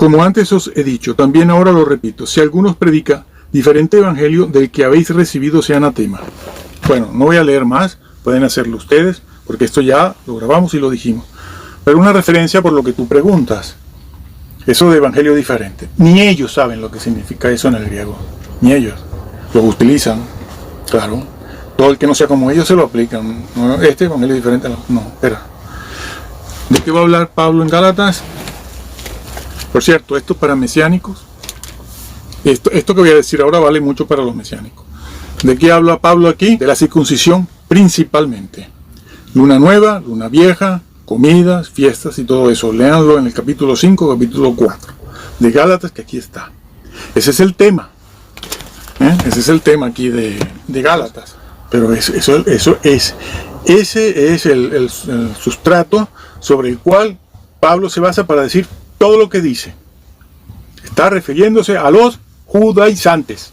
Como antes os he dicho, también ahora lo repito, si alguno os predica diferente evangelio del que habéis recibido, sea anatema. Bueno, no voy a leer más, pueden hacerlo ustedes, porque esto ya lo grabamos y lo dijimos. Pero una referencia por lo que tú preguntas, eso de evangelio diferente. Ni ellos saben lo que significa eso en el griego, ni ellos. Lo utilizan, claro. Todo el que no sea como ellos se lo aplican. No, este evangelio diferente, no, espera. ¿De qué va a hablar Pablo en Gálatas? Por cierto, esto para mesiánicos. Esto que voy a decir ahora vale mucho para los mesiánicos. ¿De qué habla Pablo aquí? De la circuncisión principalmente. Luna nueva, luna vieja, comidas, fiestas y todo eso. Léanlo en el capítulo 5, capítulo 4 de Gálatas, que aquí está. Ese es el tema. Ese es el tema aquí de Gálatas. Pero ese es el sustrato sobre el cual Pablo se basa para decir todo lo que dice. Está refiriéndose a los judaizantes.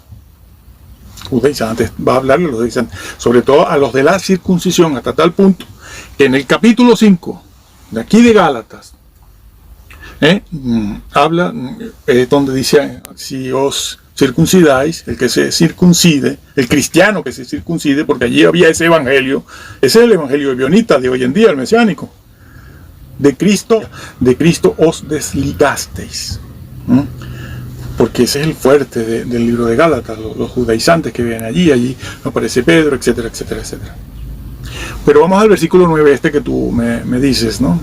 Judaizantes, va a hablar de los judaizantes, sobre todo a los de la circuncisión, hasta tal punto que en el capítulo 5 de aquí de Gálatas habla donde dice: si os circuncidáis, el que se circuncide, el cristiano que se circuncide, porque allí había ese evangelio, ese es el evangelio ebionita de hoy en día, el mesiánico. De Cristo os desligasteis. Porque ese es el fuerte del libro de Gálatas, los judaizantes que vienen allí aparece Pedro, etcétera, etcétera, etcétera. Pero vamos al versículo 9 que tú me dices, ¿no?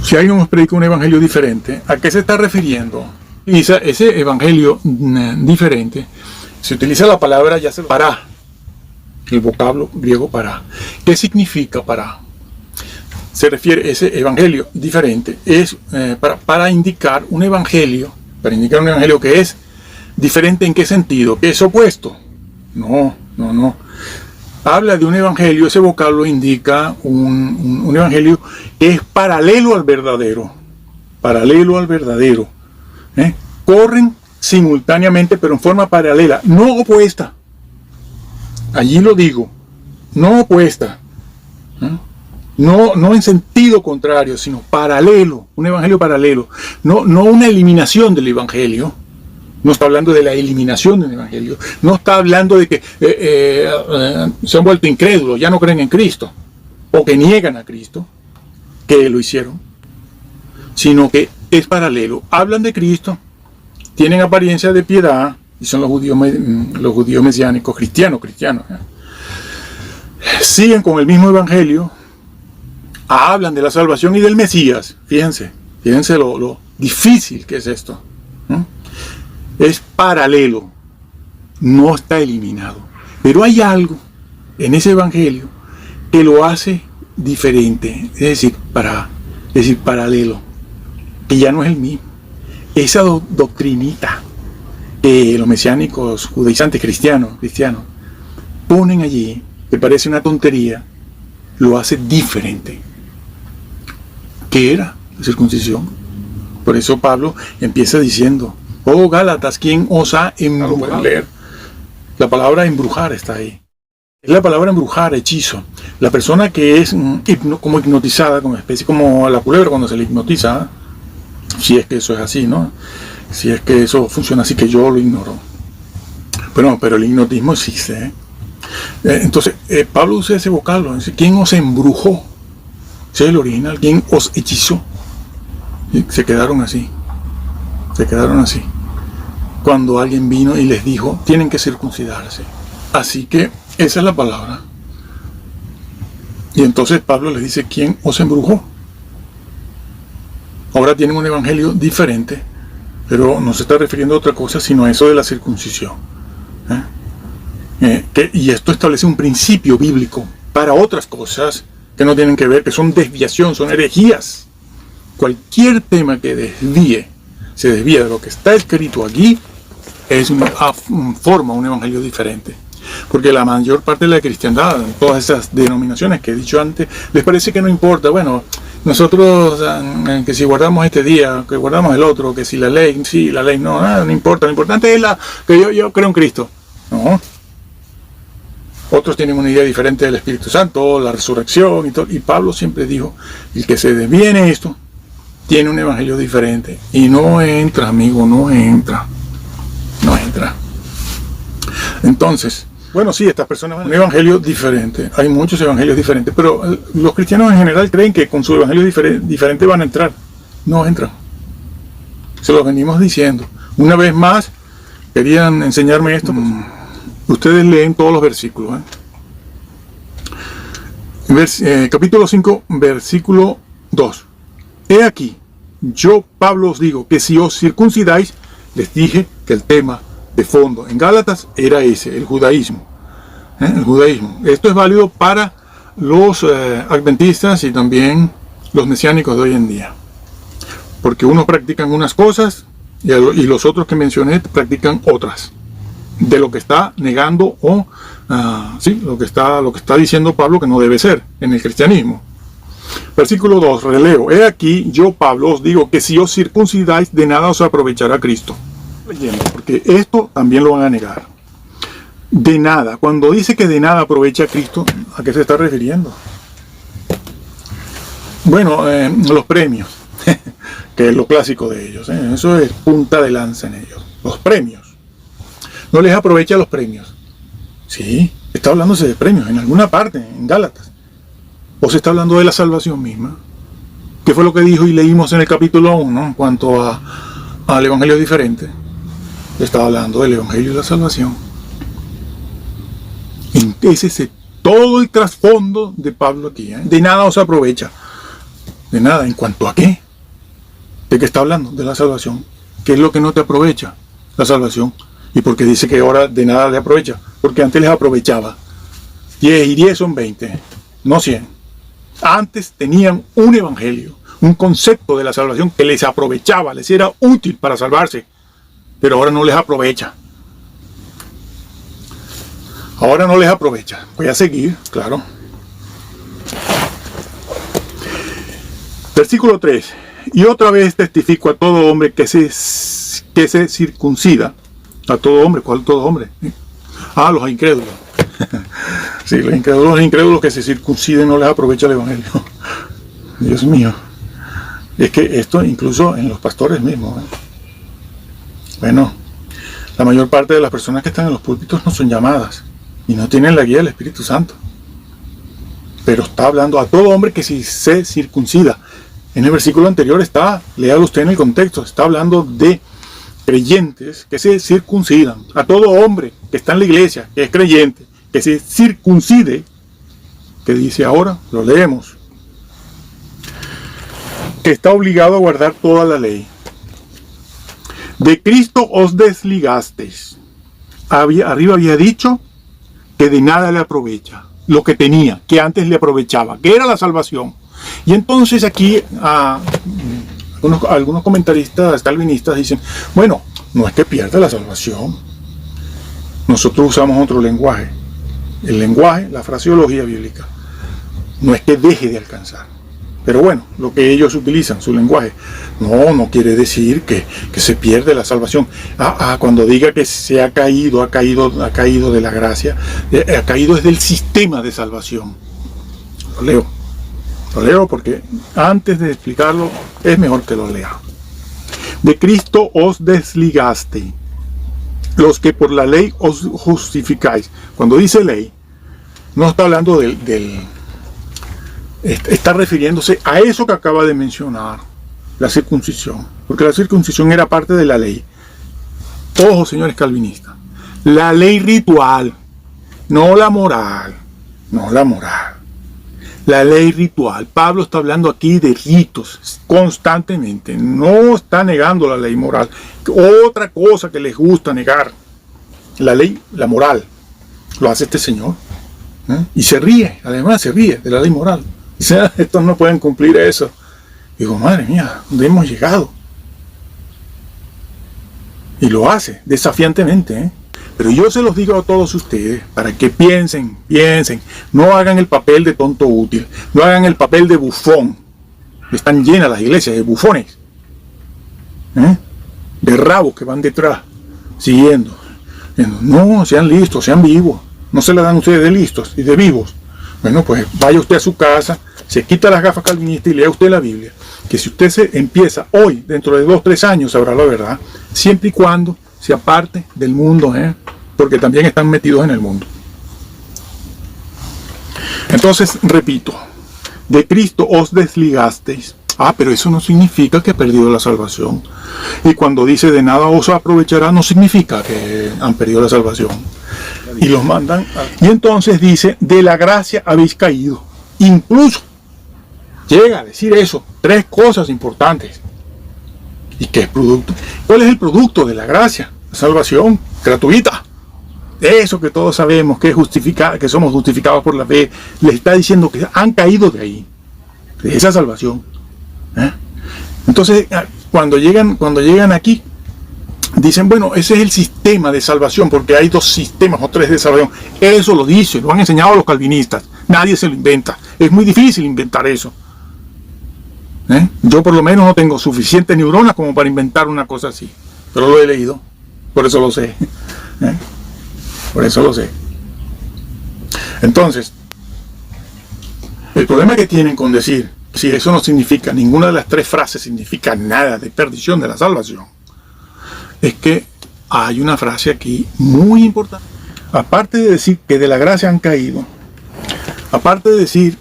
Si alguien nos predica un evangelio diferente, ¿a qué se está refiriendo? Y ese evangelio diferente, se utiliza la palabra para, el vocablo griego para. ¿Qué significa para? Se refiere, ese evangelio diferente es para indicar un evangelio, que es diferente. ¿En qué sentido? ¿Que es opuesto? No. Habla de un evangelio, ese vocablo indica un evangelio que es paralelo al verdadero. Corren simultáneamente, pero en forma paralela, no opuesta. Allí lo digo, no opuesta. No en sentido contrario, sino paralelo, un evangelio paralelo. No una eliminación del evangelio. No está hablando de la eliminación del evangelio. No está hablando de que se han vuelto incrédulos, ya no creen en Cristo, o que niegan a Cristo, que lo hicieron, sino que es paralelo. Hablan de Cristo, tienen apariencia de piedad, y son los judíos mesiánicos, cristianos. Siguen con el mismo evangelio, hablan de la salvación y del Mesías. Fíjense lo difícil que es esto. Es paralelo, no está eliminado. Pero hay algo en ese evangelio que lo hace diferente, es decir, paralelo, que ya no es el mismo. Esa doctrinita que los mesiánicos judaizantes cristianos ponen allí, que parece una tontería, lo hace diferente. ¿Qué era la circuncisión? Por eso Pablo empieza diciendo: oh Gálatas, ¿quién os ha embrujado? La palabra embrujar está ahí. Es la palabra embrujar, hechizo. La persona que es como hipnotizada, como especie, como la culebra cuando se le hipnotiza, si es que eso es así, ¿no? Si es que eso funciona así, que yo lo ignoro. Bueno, pero el hipnotismo existe, Entonces, Pablo usa ese vocablo, dice: ¿quién os embrujó? Ese es el original. ¿Quién os hechizó? ¿Sí? Se quedaron así. Cuando alguien vino y les dijo: tienen que circuncidarse. Así que esa es la palabra. Y entonces Pablo les dice: ¿quién os embrujó? Ahora tienen un evangelio diferente, pero no se está refiriendo a otra cosa sino a eso de la circuncisión. Y esto establece un principio bíblico para otras cosas que no tienen que ver, que son desviación, son herejías. Cualquier tema que se desvía de lo que está escrito aquí, forma un evangelio diferente. Porque la mayor parte de la cristiandad, todas esas denominaciones que he dicho antes, les parece que no importa. Bueno, nosotros, que si guardamos este día, que guardamos el otro, que si la ley, sí, la ley no importa. Lo importante es que yo creo en Cristo. No. Otros tienen una idea diferente del Espíritu Santo, la resurrección y todo. Y Pablo siempre dijo: el que se desvíe en esto, tiene un evangelio diferente. Y no entra, amigo, no entra. No entra. Entonces, bueno, sí, estas personas van a un evangelio diferente. Hay muchos evangelios diferentes, pero los cristianos en general creen que con su evangelio diferente van a entrar. No entran. Se los venimos diciendo. Una vez más, querían enseñarme esto. Ustedes leen todos los versículos. Capítulo 5, versículo 2. He aquí, yo, Pablo, os digo que si os circuncidáis, les dije que el tema de fondo en Gálatas era ese, el judaísmo. El judaísmo. Esto es válido para los adventistas y también los mesiánicos de hoy en día. Porque unos practican unas cosas y los otros que mencioné practican otras. De lo que está negando o lo que está diciendo Pablo que no debe ser en el cristianismo. Versículo 2, releo. He aquí, yo, Pablo, os digo que si os circuncidáis, de nada os aprovechará Cristo. Leyendo, porque esto también lo van a negar. De nada. Cuando dice que de nada aprovecha a Cristo, ¿a qué se está refiriendo? Bueno, los premios, que es lo clásico de ellos. Eso es punta de lanza en ellos. Los premios. No les aprovecha los premios. Sí, está hablándose de premios en alguna parte, en Gálatas. O se está hablando de la salvación misma. ¿Qué fue lo que dijo y leímos en el capítulo 1 en cuanto al evangelio diferente? Estaba hablando del evangelio de la salvación. Ese es todo el trasfondo de Pablo aquí. De nada os aprovecha. De nada. ¿En cuanto a qué? ¿De qué está hablando? De la salvación. ¿Qué es lo que no te aprovecha? La salvación. ¿Y por qué dice que ahora de nada le aprovecha? Porque antes les aprovechaba. 10 y 10 son 20, no 100. Antes tenían un evangelio, un concepto de la salvación que les aprovechaba, les era útil para salvarse. Pero ahora no les aprovecha. Ahora no les aprovecha. Voy a seguir, claro. Versículo 3. Y otra vez testifico a todo hombre que se circuncida. A todo hombre. ¿Cuál todo hombre? Los incrédulos. Sí, los incrédulos que se circunciden no les aprovecha el evangelio. Dios mío. Es que esto incluso en los pastores mismos. Bueno, la mayor parte de las personas que están en los púlpitos no son llamadas y no tienen la guía del Espíritu Santo. Pero está hablando a todo hombre que si se circuncida. En el versículo anterior está, léalo usted en el contexto, está hablando de creyentes que se circuncidan. A todo hombre que está en la iglesia, que es creyente, que se circuncide, que dice ahora, lo leemos, que está obligado a guardar toda la ley. De Cristo os desligasteis. Arriba había dicho que de nada le aprovecha lo que tenía, que antes le aprovechaba, que era la salvación. Y entonces aquí algunos comentaristas calvinistas dicen, bueno, no es que pierda la salvación. Nosotros usamos otro lenguaje. El lenguaje, la fraseología bíblica. No es que deje de alcanzar. Pero bueno, lo que ellos utilizan, su lenguaje, no quiere decir que se pierde la salvación. Cuando diga que se ha caído de la gracia, ha caído desde el sistema de salvación. Lo leo porque antes de explicarlo es mejor que lo lea. De Cristo os desligaste, los que por la ley os justificáis. Cuando dice ley, no está hablando está refiriéndose a eso que acaba de mencionar, la circuncisión, porque la circuncisión era parte de la ley. Ojo, señores calvinistas, la ley ritual, no la moral, la ley ritual. Pablo está hablando aquí de ritos constantemente, no está negando la ley moral. Otra cosa que les gusta negar, la ley, la moral, lo hace este señor, y se ríe, además se ríe de la ley moral. Dice, estos no pueden cumplir eso. Digo, madre mía, ¿dónde hemos llegado? Y lo hace desafiantemente, Pero yo se los digo a todos ustedes para que piensen, no hagan el papel de tonto útil, no hagan el papel de bufón. Están llenas las iglesias de bufones, de rabos que van detrás, siguiendo. No, sean listos, sean vivos. No se la dan ustedes de listos y de vivos. Bueno, pues vaya usted a su casa, se quita las gafas calvinistas y lea usted la Biblia. que si usted se empieza hoy, dentro de 2 o 3 años, sabrá la verdad, siempre y cuando se aparte del mundo, porque también están metidos en el mundo. Entonces, repito, de Cristo os desligasteis. Pero eso no significa que ha perdido la salvación. Y cuando dice de nada os aprovechará, no significa que han perdido la salvación. Y los mandan. Y entonces dice, de la gracia habéis caído. Incluso llega a decir eso. 3 cosas importantes. ¿Y qué es producto? ¿Cuál es el producto de la gracia? La salvación gratuita. Eso que todos sabemos que es que somos justificados por la fe. Le está diciendo que han caído de ahí. De esa salvación. Entonces, cuando llegan aquí, dicen, bueno, ese es el sistema de salvación, porque hay 2 sistemas o 3 de salvación. Eso lo dicen, lo han enseñado los calvinistas. Nadie se lo inventa. Es muy difícil inventar eso. Yo por lo menos no tengo suficientes neuronas como para inventar una cosa así. Pero lo he leído. Por eso lo sé. Por eso lo sé. Entonces, el problema que tienen con decir, si eso no significa, ninguna de las 3 frases significa nada de perdición de la salvación, es que hay una frase aquí muy importante. Aparte de decir que de la gracia han caído, aparte de decir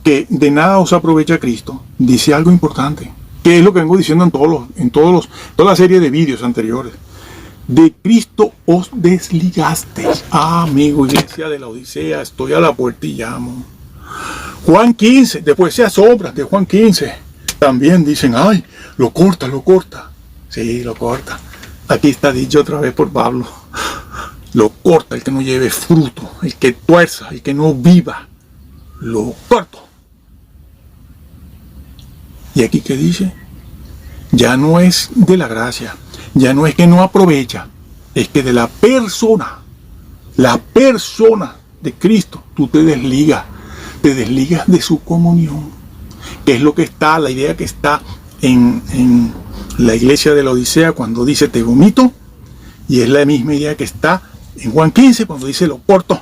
que de nada os aprovecha Cristo, dice algo importante, que es lo que vengo diciendo en toda la serie de vídeos anteriores. De Cristo os desligasteis. Amigo, iglesia de la Odisea, estoy a la puerta y llamo. Juan 15, después se asombran de Juan 15. También dicen, ay, lo corta. Sí, lo corta. Aquí está dicho otra vez por Pablo. Lo corta el que no lleve fruto, el que tuerza, el que no viva. Lo corto. ¿Y aquí qué dice? Ya no es de la gracia, ya no es que no aprovecha, es que de la persona de Cristo, tú te desligas de su comunión, que es lo que está, la idea que está en la iglesia de la Odisea cuando dice te vomito, y es la misma idea que está en Juan 15 cuando dice lo corto.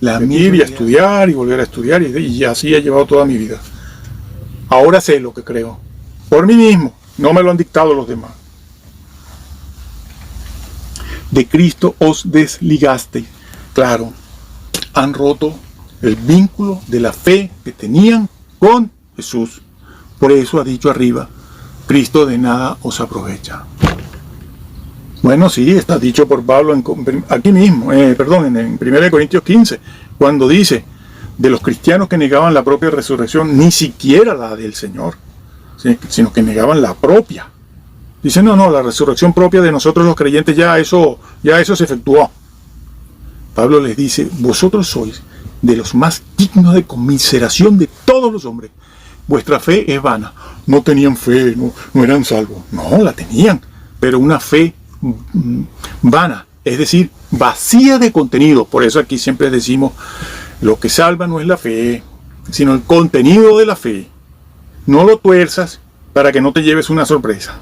La misma idea. Estudiar y volver a estudiar, y así he llevado toda mi vida. Ahora sé lo que creo, por mí mismo, no me lo han dictado los demás. De Cristo os desligasteis. Claro, han roto el vínculo de la fe que tenían con Jesús. Por eso ha dicho arriba, Cristo de nada os aprovecha. Bueno, sí, está dicho por Pablo aquí mismo, en 1 Corintios 15, cuando dice, de los cristianos que negaban la propia resurrección, ni siquiera la del Señor, sino que negaban la propia. Dicen, no, la resurrección propia de nosotros los creyentes, ya eso se efectuó. Pablo les dice, vosotros sois de los más dignos de conmiseración de todos los hombres. Vuestra fe es vana. No tenían fe, no eran salvos. No, la tenían, pero una fe vana, es decir, vacía de contenido. Por eso aquí siempre decimos, lo que salva no es la fe, sino el contenido de la fe. No lo tuerzas para que no te lleves una sorpresa.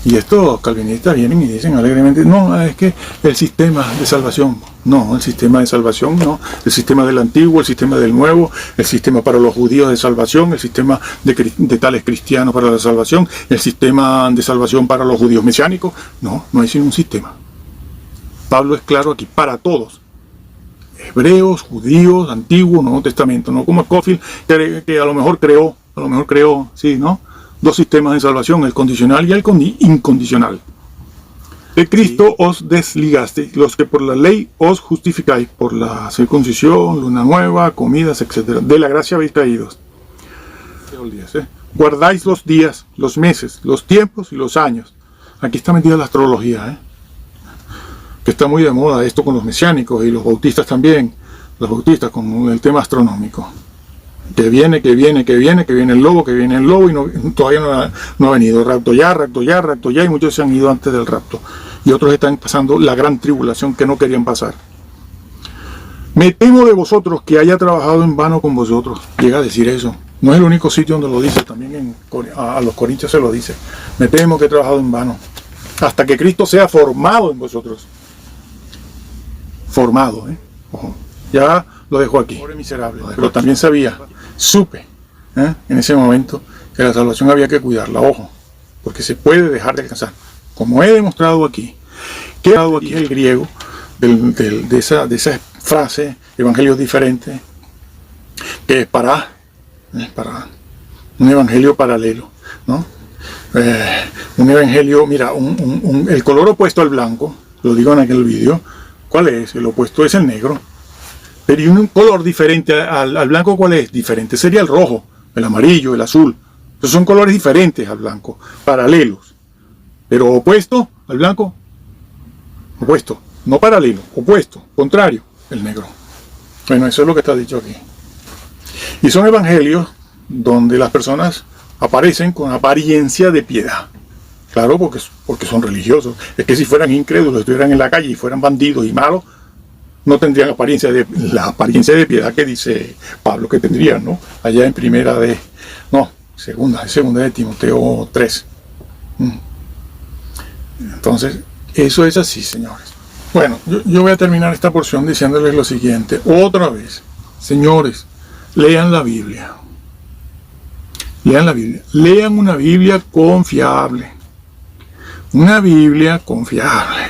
Y estos calvinistas vienen y dicen alegremente, no, es que el sistema de salvación, no, el sistema de salvación no, el sistema del antiguo, el sistema del nuevo, el sistema para los judíos de salvación, el sistema de tales cristianos para la salvación, el sistema de salvación para los judíos mesiánicos, no hay sino un sistema. Pablo es claro aquí, para todos, hebreos, judíos, antiguo, Nuevo Testamento, no como Scofield, que a lo mejor creó, sí, ¿no? 2 sistemas de salvación, el condicional y el incondicional. De Cristo os desligaste, los que por la ley os justificáis, por la circuncisión, luna nueva, comidas, etc. De la gracia habéis caído. Guardáis los días, los meses, los tiempos y los años. Aquí está metida la astrología, que está muy de moda esto con los mesiánicos y los bautistas también. Los bautistas con el tema astronómico. Que viene el lobo, y todavía no ha venido. Rapto ya, y muchos se han ido antes del rapto. Y otros están pasando la gran tribulación que no querían pasar. Me temo de vosotros que haya trabajado en vano con vosotros. Llega a decir eso. No es el único sitio donde lo dice, también a los corintios se lo dice. Me temo que he trabajado en vano. Hasta que Cristo sea formado en vosotros. Formado, Ojo. Ya lo dejo aquí. Pobre miserable. Pero también supe, en ese momento, que la salvación había que cuidarla, ojo, porque se puede dejar de alcanzar. Como he demostrado aquí, que aquí el griego de esa frase, evangelios diferentes, que es para un evangelio paralelo, ¿no? Un evangelio, mira, el color opuesto al blanco, lo digo en aquel vídeo, ¿cuál es? El opuesto es el negro. Pero y un color diferente al blanco, ¿cuál es? Diferente sería el rojo, el amarillo, el azul. Esos son colores diferentes al blanco, paralelos. Pero opuesto al blanco, opuesto, no paralelo, opuesto, contrario, el negro. Bueno, eso es lo que está dicho aquí. Y son evangelios donde las personas aparecen con apariencia de piedad. Claro, porque son religiosos. Es que si fueran incrédulos, estuvieran en la calle y fueran bandidos y malos, no tendrían la apariencia de piedad que dice Pablo que tendrían, ¿no? Allá en segunda de Timoteo 3. Entonces, eso es así, señores. Bueno, yo voy a terminar esta porción diciéndoles lo siguiente. Otra vez, señores, lean la Biblia. Lean la Biblia. Lean una Biblia confiable. Una Biblia confiable.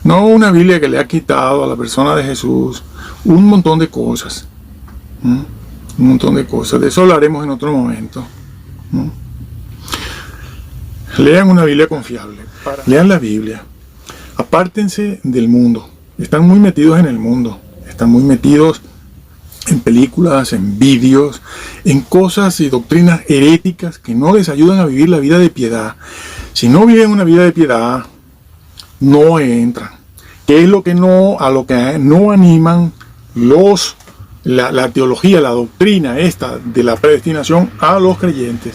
No una Biblia que le ha quitado a la persona de Jesús un montón de cosas. Un montón de cosas. De eso hablaremos en otro momento. Lean una Biblia confiable. Lean la Biblia. Apártense del mundo. Están muy metidos en el mundo. Están muy metidos en películas, en vídeos, en cosas y doctrinas heréticas que no les ayudan a vivir la vida de piedad. Si no viven una vida de piedad, no entran. ¿Qué es lo que no animan la teología, la doctrina esta de la predestinación a los creyentes?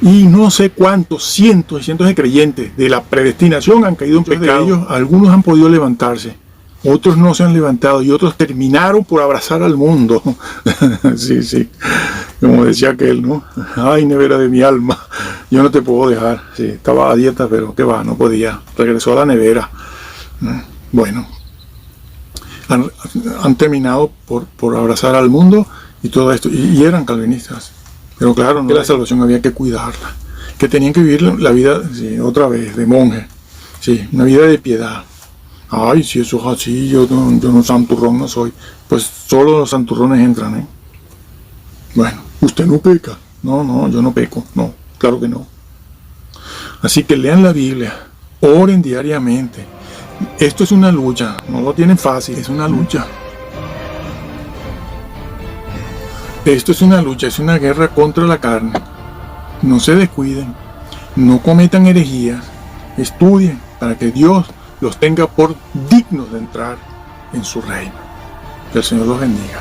Y no sé cuántos cientos y cientos de creyentes de la predestinación han caído en pecado. De ellos, algunos han podido levantarse, otros no se han levantado y otros terminaron por abrazar al mundo. Sí, como decía aquel, ¿no? Ay, nevera de mi alma, yo no te puedo dejar. Sí, estaba a dieta, pero qué va, no podía. Regresó a la nevera. Bueno, han terminado por abrazar al mundo y todo esto, y eran calvinistas. Pero claro, que la salvación había que cuidarla, que tenían que vivir la vida, sí, otra vez, de monje, sí, una vida de piedad. Ay, si eso es así, yo no santurrón no soy. Pues solo los santurrones entran, ¿eh? Bueno, usted no peca. No, yo no peco, no, claro que no. Así que lean la Biblia, oren diariamente. Esto es una lucha, no lo tienen fácil, es una lucha. Esto es una lucha, es una guerra contra la carne. No se descuiden, no cometan herejías, estudien para que Dios los tenga por dignos de entrar en su reino. Que el Señor los bendiga.